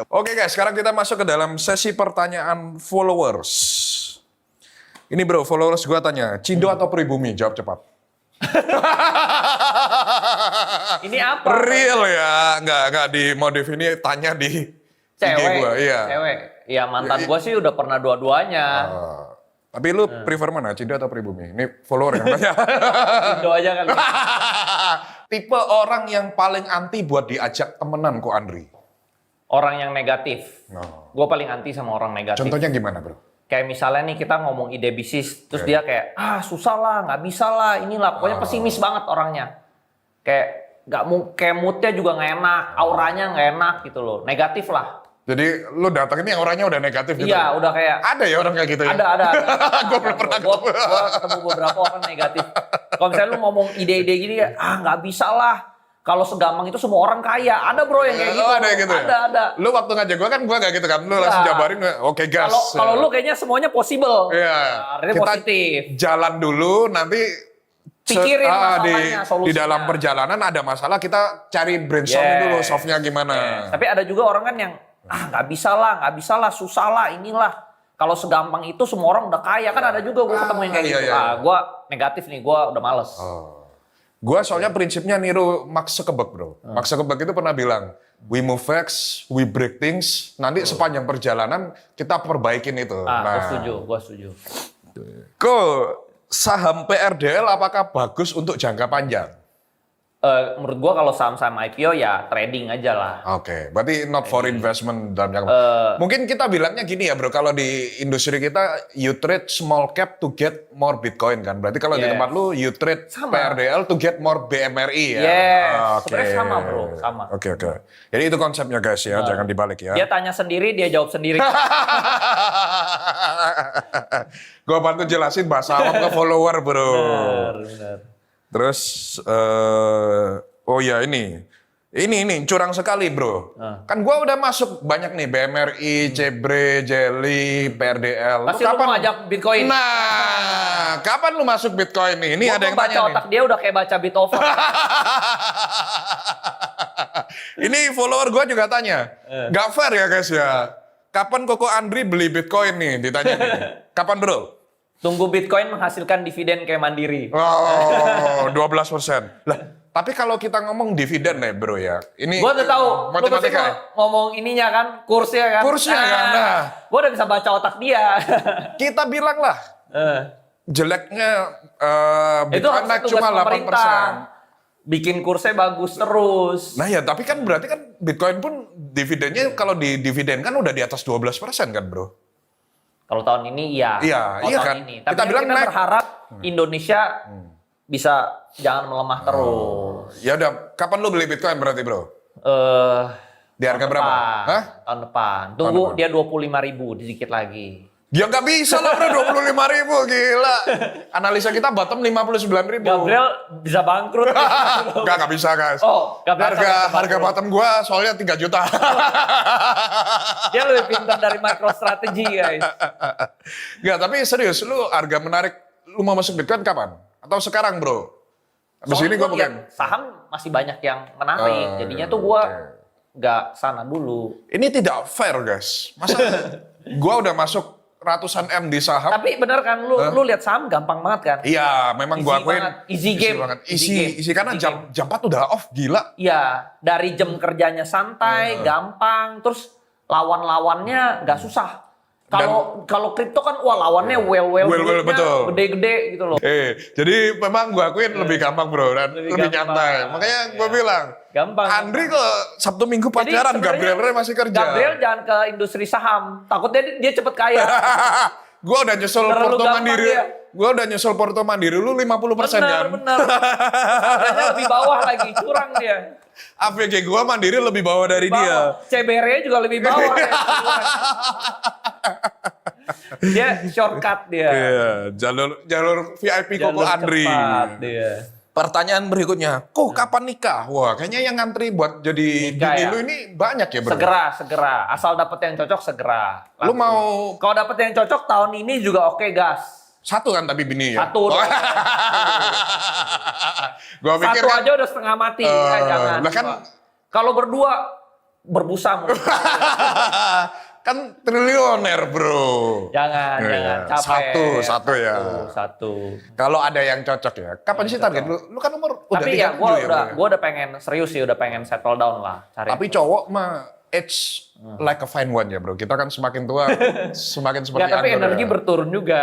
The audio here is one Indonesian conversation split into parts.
Oke guys, sekarang kita masuk ke dalam sesi pertanyaan followers. Ini bro, followers gue tanya, Cindo atau pribumi? Jawab cepat. Ini apa? Real ya, nggak dimodif ini tanya di IG gue. Iya. Cewek. Ya mantan gue sih udah pernah dua-duanya. Tapi lu prefer mana, Cindo atau pribumi? Ini follower yang tanya. Cindo aja kali. Tipe orang yang paling anti buat diajak temenan kok Andri? Orang yang negatif. No. Gue paling anti sama orang negatif. Contohnya gimana bro? Kayak misalnya nih kita ngomong ide bisnis, terus dia kayak, susah lah, nggak bisa lah, inilah. Pokoknya pesimis banget orangnya. Kayak moodnya juga nggak enak, auranya nggak enak gitu loh. Negatif lah. Jadi lu datang ini orangnya udah negatif gitu? Iya, udah kayak... Ada ya orang kayak gitu ya? Ada. Gue belum pernah ketemu. Gue ketemu beberapa orang negatif. Kalau misalnya lu ngomong ide-ide gini, nggak bisa lah. Kalau segampang itu semua orang kaya. Ada bro yang kayak gitu. Ada gitu ya? Ada. Lu waktu ngajak gue kan gue gak gitu kan. Lu langsung jabarin, oke gas. Kalau lu kayaknya semuanya possible. Iya. Artinya Kita positif. jalan dulu nanti Pikirin masalahnya, solusinya. di dalam perjalanan ada masalah kita cari brainstorming dulu solve-nya gimana. Tapi ada juga orang kan yang nggak bisa lah, susah lah, inilah. Kalau segampang itu semua orang udah kaya kan ada juga gue ketemu yang kayak gitu. Gue negatif nih, gue udah males. Gue soalnya prinsipnya niru Mark Zuckerberg bro. Mark Zuckerberg itu pernah bilang, we move fast, we break things. Nanti sepanjang perjalanan kita perbaikin itu. Gue setuju. Saham PRDL apakah bagus untuk jangka panjang? Menurut gue kalau saham-saham IPO ya trading aja lah. Oke, berarti not for investment dalam jangka. Mungkin kita bilangnya gini ya bro, kalau di industri kita you trade small cap to get more Bitcoin kan. Berarti kalau di tempat lu you trade PRDL to get more BMRI ya. Sebenarnya sama bro, sama. Oke. Jadi itu konsepnya guys ya, jangan dibalik ya. Dia tanya sendiri, dia jawab sendiri. Gue bantu jelasin bahasa awam ke follower bro. Benar. Terus, oh ya ini curang sekali bro. Kan gua udah masuk banyak nih BMRI, Cebre, Jelly, PRDL. Pasti lu mau ngajak Bitcoin. Nah, kapan lu masuk Bitcoin nih? Ini ada yang baca tanya otak dia udah kayak baca Bitover. Ini follower gua juga tanya. Gak fair ya guys ya. Kapan Koko Andri beli Bitcoin nih? Ditanya nih. Kapan bro? Tunggu Bitcoin menghasilkan dividen kayak Mandiri. Oh, 12%. Lah, tapi kalau kita ngomong dividen nih bro ya. Ini gua udah tahu. matematika. Lu ngomong ininya kan, kursnya kan. Kursnya kan. Nah. Gua udah bisa baca otak dia. Kita bilang lah. Jeleknya itu Bitcoin naik cuma 8%. Bikin kursnya bagus terus. Nah ya, tapi kan berarti kan Bitcoin pun dividennya kalau di dividen kan udah di atas 12% kan bro? Kalau tahun ini iya. Iya kan. Ini. Tapi kita berharap Indonesia bisa jangan melemah terus. Ya udah, kapan lu beli Bitcoin berarti bro? Di harga berapa? Hah? Tahun depan. Tunggu dia 25.000 dikit lagi. Ya nggak bisa lah bro, 25.000 gila. Analisa kita bottom 59.000. Gabriel bisa bangkrut. Nggak bisa guys. Gabriel harga bottom gua soalnya 3 juta. Dia lebih pintar dari MicroStrategy guys. Nggak, tapi serius, lu harga menarik, lu mau masuk Bitcoin kapan? Atau sekarang bro? Abis ini gua bukan. Saham masih banyak yang menarik, jadinya tuh gua nggak sana dulu. Ini tidak fair guys. Masa gua udah masuk ratusan M di saham. Tapi bener kan, lu lihat saham gampang banget kan? Iya, memang gua akuin. Easy game. Easy karena jam 4 udah off, gila. Iya, dari jam kerjanya santai, gampang, terus lawan-lawannya nggak susah. Kalau kripto kan lawannya betul. Gede-gede gitu loh. Jadi memang gua akuin lebih gampang bro dan lebih nyantai. Makanya gua bilang, gampang. Andri kok Sabtu Minggu pacaran, Gabriel masih kerja. Gabriel jangan ke industri saham, takutnya dia cepet kaya. Gua udah nyusul Porto Mandiri. Gua udah nyusul Porto Mandiri lu 50% kan. Bener. Harganya lebih bawah lagi, curang dia. AVG gua Mandiri lebih bawah dari dia. CBR juga lebih bawah ya. Dia shortcut dia. Iya, jalur VIP Koko Andri. Dia. Pertanyaan berikutnya, kok kapan nikah? Wah, kayaknya yang ngantri buat jadi bini lu ini banyak ya bro? Segera. Asal dapet yang cocok segera. Lu mau... Kalau dapet yang cocok tahun ini juga oke gas. Satu kan tapi bini ya? Satu. Gua pikir satu kan, aja udah setengah mati. Jangan. Lah kan, kalau berdua berbusa mulu. Kan triliuner bro. Jangan, capek. Satu ya. Satu. Kalau ada yang cocok ya. Kapan sih target lu? Lu kan umur udah Tapi ya 37 gue udah pengen serius sih, udah pengen settle down lah. Tapi cowok mah age like a fine wine ya bro. Kita kan semakin tua semakin seperti tapi anggur energi ya. berturun juga.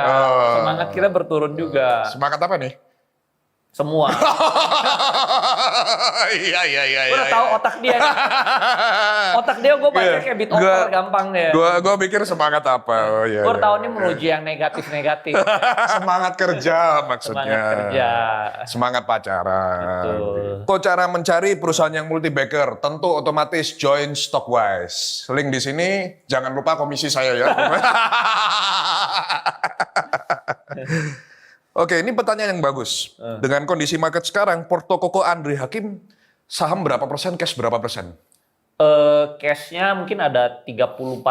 Semangat kita berturun juga. Semangat apa nih? Semua. Iya. Gue udah tahu otak dia. Otak dia gue baca kayak bit over gampang deh. Gue pikir semangat apa? Oh, iya, Gue tahu nih menuju yang negatif-negatif. Semangat kerja maksudnya. Semangat kerja. Semangat pacaran. Betul. Kok cara mencari perusahaan yang multi backer? Tentu otomatis join Stockwise. Link di sini. Jangan lupa komisi saya ya. Oke, ini pertanyaan yang bagus. Dengan kondisi market sekarang, Porto Koko Andri Hakim saham berapa persen, cash berapa persen? Cashnya mungkin ada 30-40%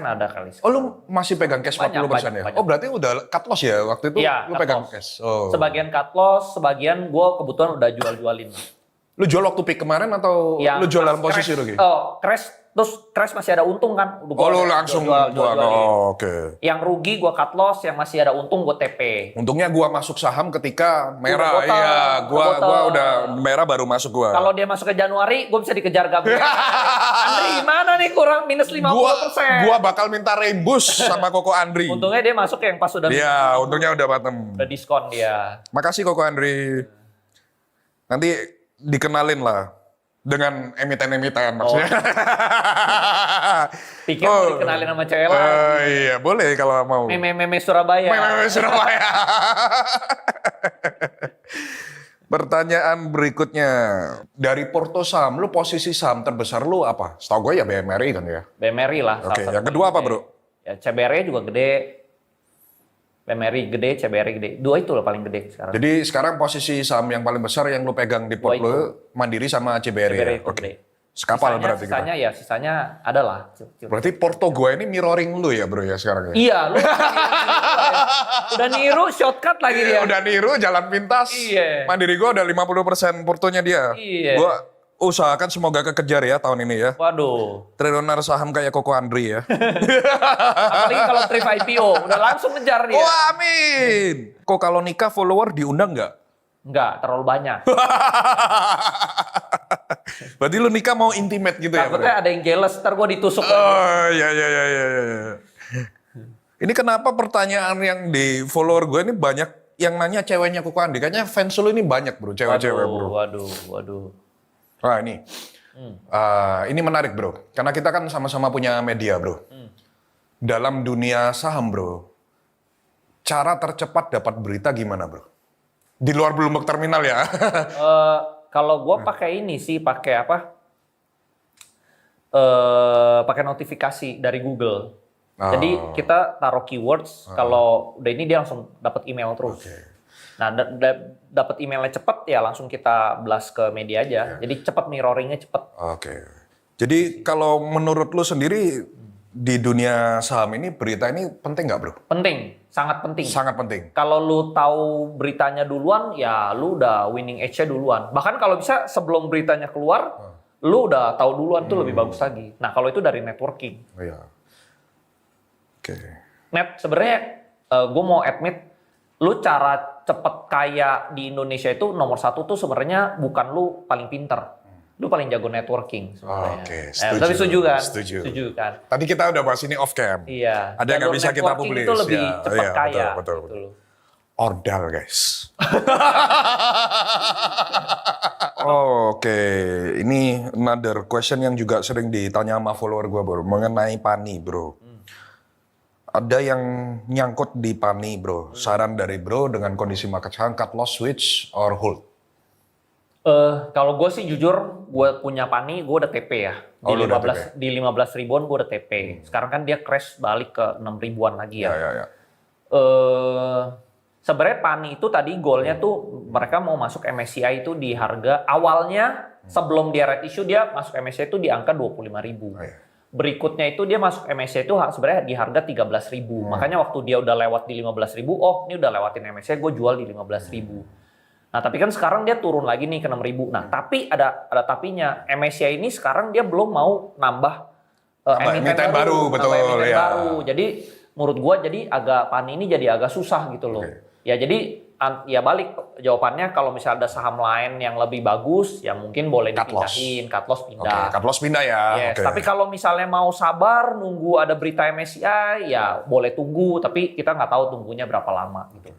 ada kali. Oh, lu masih pegang cash 40% ya? banyak. Oh, berarti udah cut loss ya waktu itu? Iya, lu cut pegang loss. cash? Oh. Sebagian cut loss, sebagian gue kebetulan udah jual-jualin. Lu jual waktu peak kemarin atau Yang lu jual dalam pas posisi rugi? Terus crash masih ada untung kan? Udah Oh, gua lu langsung jualin. Oh, oke. Yang rugi gue cut loss, yang masih ada untung gue TP. Untungnya gua masuk saham ketika merah. botol, Iya, gua botol. udah merah baru masuk gua. Kalau dia masuk ke Januari, gue bisa dikejar Gabriel. Andri gimana nih kurang minus 50%? Gua bakal minta rebus sama Koko Andri. Untungnya dia masuk yang pas udah Iya, untungnya udah bottom. udah diskon dia. Makasih Koko Andri. Nanti dikenalin lah dengan emiten-emiten maksudnya. Pikir mau dikenalin sama cewek lagi. Iya, boleh kalau mau. Meme Surabaya. Meme Surabaya. Pertanyaan berikutnya. Dari Porto saham, lu posisi saham terbesar lu apa? Setahu gue ya BMRI kan ya? BMRI lah. Oke, salah yang satu kedua apa gede. bro? Ya CBRI juga gede. BMRI gede, CBRI gede. Dua itu lah paling gede sekarang. Jadi sekarang posisi saham yang paling besar yang lu pegang di Dua port lu Mandiri sama CBRI. CBRI Ya? itu Oke. gede. Sekapal berarti kita. Sisanya ada lah. Berarti Porto gue ini mirroring lu ya bro ya sekarang ya? Iya, lu udah niru shortcut lagi dia. Udah niru jalan pintas. Iya. Mandiri gue udah 50% portonya dia. Iya. Gue usahakan semoga kekejar ya tahun ini ya. Waduh. Triliuner saham kayak Koko Andri ya. Apalagi kalau trip IPO, udah langsung ngejar dia. Oh amin. Kok kalau nikah follower diundang nggak? Enggak, terlalu banyak. Berarti lu nikah mau intimate gitu ya? Takutnya ada yang jealous, ntar gue ditusuk. Oh iya. Ini kenapa pertanyaan yang di follower gue ini banyak yang nanya ceweknya Koko Andri? Kayaknya fans lu ini banyak bro, cewek-cewek bro. Waduh. Wah ini. Ini menarik bro, karena kita kan sama-sama punya media bro. Dalam dunia saham bro, cara tercepat dapat berita gimana bro? Di luar Bloomberg Terminal ya. Kalau gue pakai ini sih, pakai apa? Pakai notifikasi dari Google. Jadi kita taruh keywords, kalau udah ini dia langsung dapat email terus. Nah, dapat emailnya cepet ya langsung kita blast ke media aja. Jadi cepet mirroringnya cepet. Oke. Jadi kalau menurut lu sendiri di dunia saham ini berita ini penting nggak bro? Penting, sangat penting. Sangat penting. Kalau lu tahu beritanya duluan, ya lu udah winning edge-nya duluan. Bahkan kalau bisa sebelum beritanya keluar, lu udah tahu duluan tuh lebih bagus lagi. Nah kalau itu dari networking. Oh, iya. Oke. Net sebenarnya gue mau admit, lu cara cepet kaya di Indonesia itu nomor satu tuh sebenarnya bukan lu paling pinter. Lu paling jago networking sebenarnya. Oke, Tapi setuju kan? Setuju Kan? Tadi kita udah bahas ini off cam. Iya. Ada yang nggak bisa kita publis. Itu lebih Ya, cepat iya, kaya. betul. Gitu loh. Ordal guys. Oke, ini another question yang juga sering ditanya sama follower gue bro, mengenai Pani bro. Ada yang nyangkut di Pani bro, saran dari bro dengan kondisi market sekarang, cut loss, switch, or hold? Kalau gue sih jujur, gue punya Pani, gue udah TP ya. Di 15 ribuan gue udah TP. Sekarang kan dia crash balik ke 6 ribuan lagi ya. Ya. Sebenarnya Pani itu tadi goalnya tuh mereka mau masuk MSCI itu di harga awalnya sebelum dia red issue dia masuk MSCI itu di angka 25.000. Berikutnya itu dia masuk MSCI itu sebenarnya di harga 13.000. Makanya waktu dia udah lewat di 15.000, oh ini udah lewatin MSCI, gue jual di 15.000. Nah, tapi kan sekarang dia turun lagi nih ke 6.000. Nah, tapi ada tapinya. MSCI ini sekarang dia belum mau nambah emiten baru, betul ya. baru. Jadi menurut gua jadi agak Pani ini jadi agak susah gitu loh. Ya jadi ya balik jawabannya kalau misalnya ada saham lain yang lebih bagus ya mungkin boleh dipindahin, cut loss pindah. Cut loss pindah ya. Yes, tapi kalau misalnya mau sabar nunggu ada berita MSCI ya boleh tunggu tapi kita nggak tahu tunggunya berapa lama gitu.